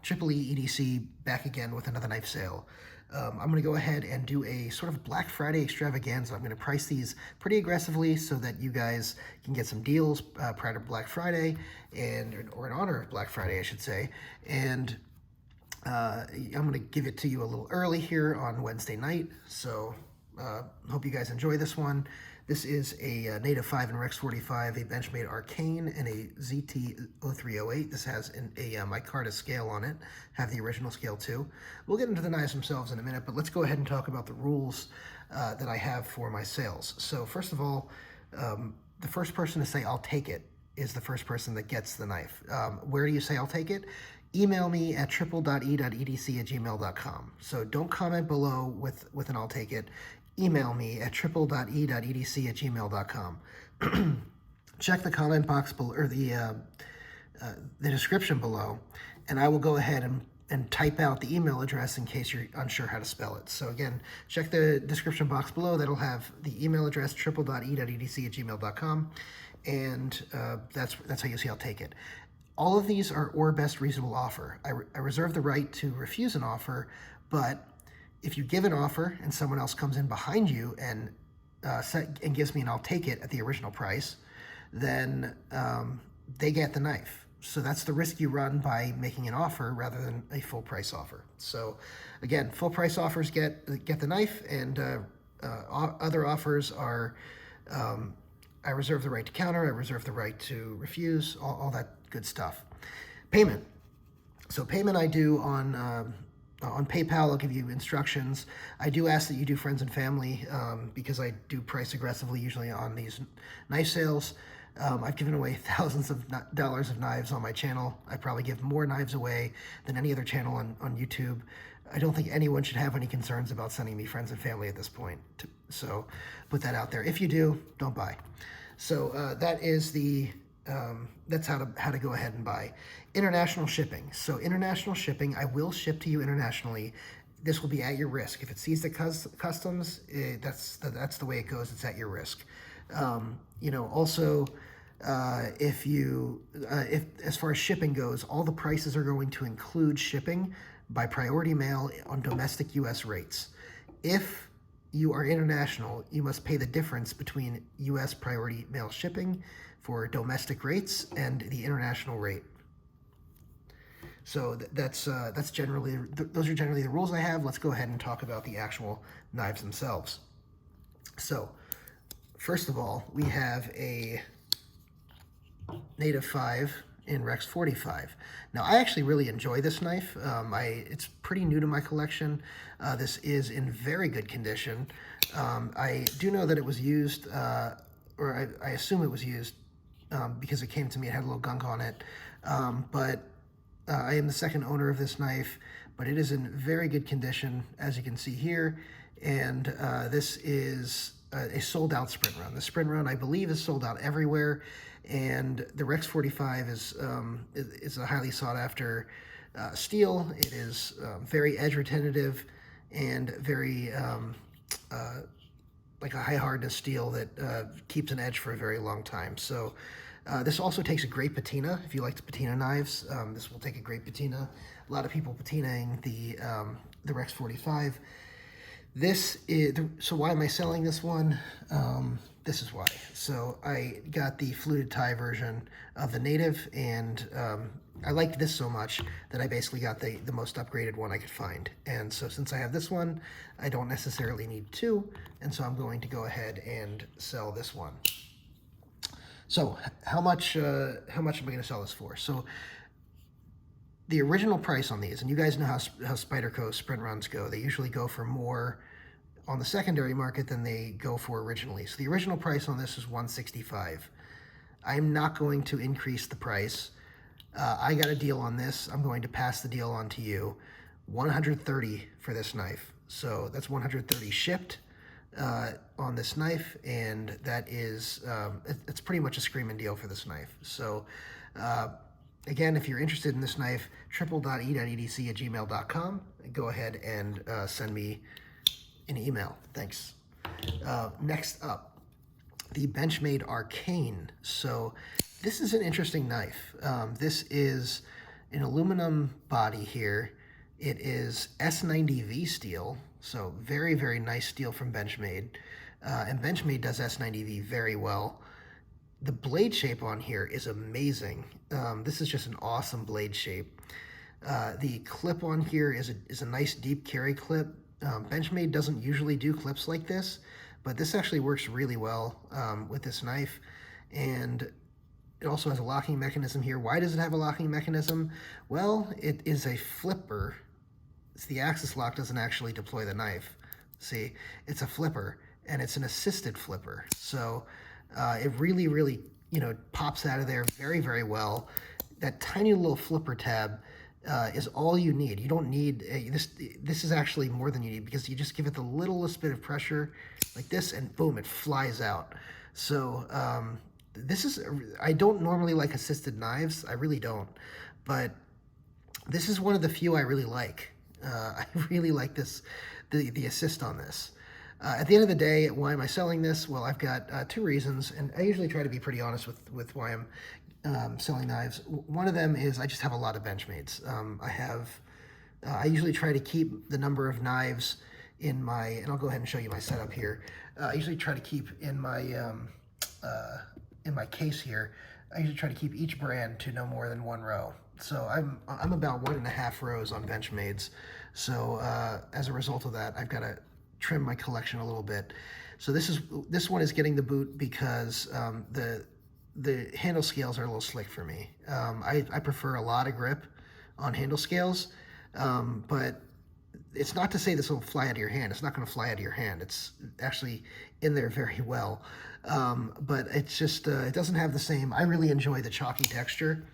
EEE EDC back again with another knife sale. I'm going to go ahead and do a sort of Black Friday extravaganza. I'm going to price these pretty aggressively so that you guys can get some deals prior to Black Friday, or in honor of Black Friday, I should say. And I'm going to give it to you a little early here on Wednesday night, so hope you guys enjoy this one. This is a Native 5 and Rex 45, a Benchmade Arcane, and a ZT-0308. This has a Micarta scale on it, have the original scale too. We'll get into the knives themselves in a minute, but let's go ahead and talk about the rules that I have for my sales. So first of all, the first person to say "I'll take it" is the first person that gets the knife. Where do you say "I'll take it"? Email me at triple.e.edc@gmail.com. So don't comment below with an "I'll take it." Email me at triple.e.edc@gmail.com. Check the comment box below, or the description below, and I will go ahead and type out the email address in case you're unsure how to spell it. So again, check the description box below. That'll have the email address, triple.e.edc@gmail.com, and that's how you see I'll take it. All of these are or best reasonable offer. I reserve the right to refuse an offer, but if you give an offer and someone else comes in behind you and gives me an "I'll take it" at the original price, then they get the knife. So that's the risk you run by making an offer rather than a full price offer. So again, full price offers get the knife, and other offers are I reserve the right to counter, I reserve the right to refuse, all that good stuff. Payment. So payment I do on PayPal. I'll give you instructions. I do ask that you do friends and family because I do price aggressively usually on these knife sales. I've given away thousands of dollars of knives on my channel. I probably give more knives away than any other channel on YouTube. I don't think anyone should have any concerns about sending me friends and family at this point. So put that out there. If you do, don't buy. So that is that's how to go ahead and buy. International shipping. So international shipping, I will ship to you internationally. This will be at your risk. If it sees the customs, that's the way it goes. It's at your risk. Also, if as far as shipping goes, all the prices are going to include shipping by priority mail on domestic U.S. rates. If you are international, you must pay the difference between U.S. priority mail shipping for domestic rates and the international rate. So those are generally the rules I have. Let's go ahead and talk about the actual knives themselves. So first of all, we have a Native 5 in Rex 45. Now, I actually really enjoy this knife. It's pretty new to my collection. This is in very good condition. I do know that it was used, or I assume it was used because it came to me, it had a little gunk on it. But I am the second owner of this knife, but it is in very good condition, as you can see here. And this is a sold-out sprint run. The sprint run, I believe, is sold out everywhere. And the Rex 45 is a highly sought-after steel. It is very edge retentive and very like a high hardness steel that keeps an edge for a very long time. So this also takes a great patina. If you like to patina knives, this will take a great patina. A lot of people patinaing the Rex 45. This is, so why am I selling this one? This is why. So I got the fluted tie version of the Native, and I liked this so much that I basically got the most upgraded one I could find. And so since I have this one, I don't necessarily need two, and so I'm going to go ahead and sell this one. So how much am I going to sell this for? So the original price on these, and you guys know how Spyderco sprint runs go. They usually go for more on the secondary market than they go for originally. So the original price on this is $165. I'm not going to increase the price. I got a deal on this. I'm going to pass the deal on to you. $130 for this knife. So that's $130 shipped on this knife, and that is it's pretty much a screaming deal for this knife. So again, if you're interested in this knife, triple.e.edc@gmail.com. Go ahead and send me an email. Thanks. Next up, the Benchmade Arcane. So this is an interesting knife. This is an aluminum body here. It is S90V steel, so very, very nice steel from Benchmade. And Benchmade does S90V very well. The blade shape on here is amazing. This is just an awesome blade shape. The clip on here is a nice deep carry clip. Benchmade doesn't usually do clips like this, but this actually works really well with this knife. And it also has a locking mechanism here. Why does it have a locking mechanism? Well, it is a flipper. It's the axis lock doesn't actually deploy the knife. See, it's a flipper, and it's an assisted flipper. So it really, really, pops out of there very, very well. That tiny little flipper tab is all you need. You don't need this is actually more than you need, because you just give it the littlest bit of pressure like this, and boom, it flies out. So this is, I don't normally like assisted knives. I really don't, but this is one of the few I really like. I really like this, the assist on this. At the end of the day, why am I selling this? Well, I've got 2 reasons, and I usually try to be pretty honest with why I'm selling knives. One of them is I just have a lot of Benchmades. I usually try to keep the number of knives in my, and I'll go ahead and show you my setup here. I usually try to keep in my case here, I usually try to keep each brand to no more than 1 row. So I'm about 1.5 rows on Benchmades. So as a result of that, I've got to trim my collection a little bit. So this one is getting the boot because the handle scales are a little slick for me. I prefer a lot of grip on handle scales, but it's not to say this will fly out of your hand. It's not going to fly out of your hand. It's actually in there very well. But it's just, it doesn't have the same, I really enjoy the chalky texture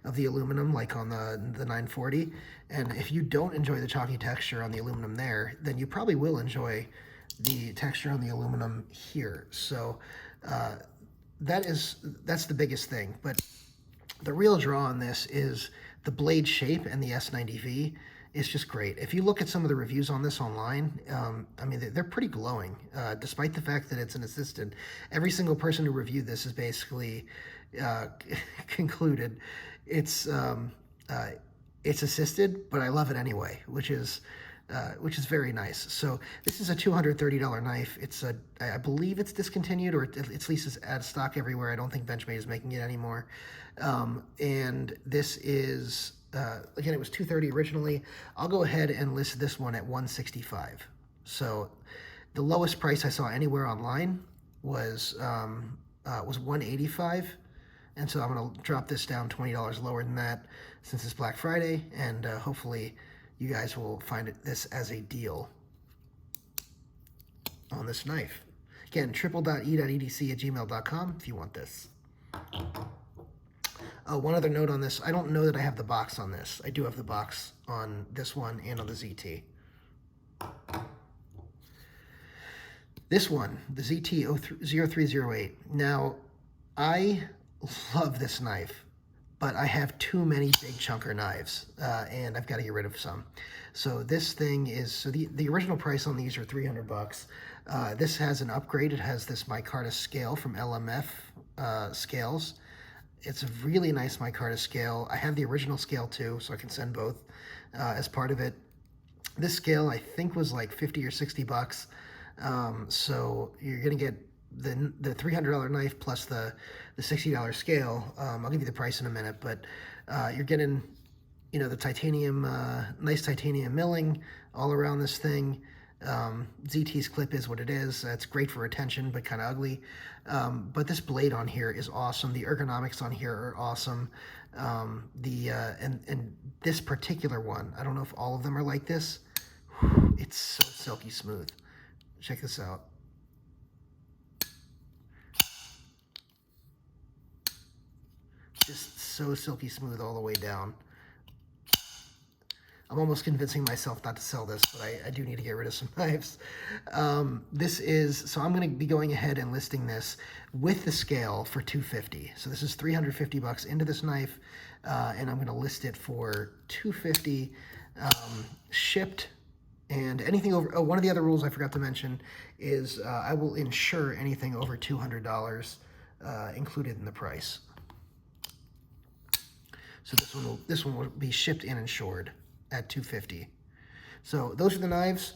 of the aluminum, like on the 940. And if you don't enjoy the chalky texture on the aluminum there, then you probably will enjoy the texture on the aluminum here. So that's the biggest thing. But the real draw on this is the blade shape, and the S90V is just great. If you look at some of the reviews on this online, I mean, they're pretty glowing, despite the fact that it's an assisted. Every single person who reviewed this is basically concluded it's assisted, but I love it anyway, which is very nice. So this is a $230 knife. I believe it's discontinued, or at least it's out of stock everywhere. I don't think Benchmade is making it anymore. And this is, again, it was $230 originally. I'll go ahead and list this one at $165. So the lowest price I saw anywhere online was $185. And so I'm going to drop this down $20 lower than that since it's Black Friday, and hopefully you guys will find this as a deal on this knife. Again, triple.e.edc@gmail.com if you want this. One other note on this. I don't know that I have the box on this. I do have the box on this one and on the ZT. This one, the ZT-0308. Now, I love this knife, but I have too many big chunker knives, and I've got to get rid of some. So this thing is, so the original price on these are $300. This has an upgrade. It has this Micarta scale from LMF Scales. It's a really nice Micarta scale. I have the original scale too, so I can send both as part of it. This scale I think was like $50 or $60. So you're gonna get the $300 knife plus the $60 scale. I'll give you the price in a minute, but you're getting, the titanium, nice titanium milling all around this thing. ZT's clip is what it is. It's great for retention, but kind of ugly. But this blade on here is awesome. The ergonomics on here are awesome. And this particular one, I don't know if all of them are like this. It's so silky smooth. Check this out. Just so silky smooth all the way down. I'm almost convincing myself not to sell this, but I do need to get rid of some knives. This is, so I'm going to be going ahead and listing this with the scale for $250. So this is $350 into this knife, and I'm going to list it for $250 shipped. And anything over, one of the other rules I forgot to mention is I will insure anything over $200 included in the price. So this one will be shipped and insured at $250. So those are the knives.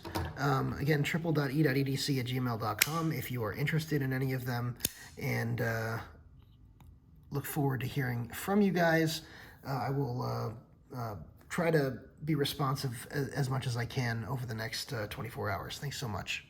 Again, triple.e.edc@gmail.com if you are interested in any of them, and look forward to hearing from you guys. I will try to be responsive as much as I can over the next 24 hours. Thanks so much.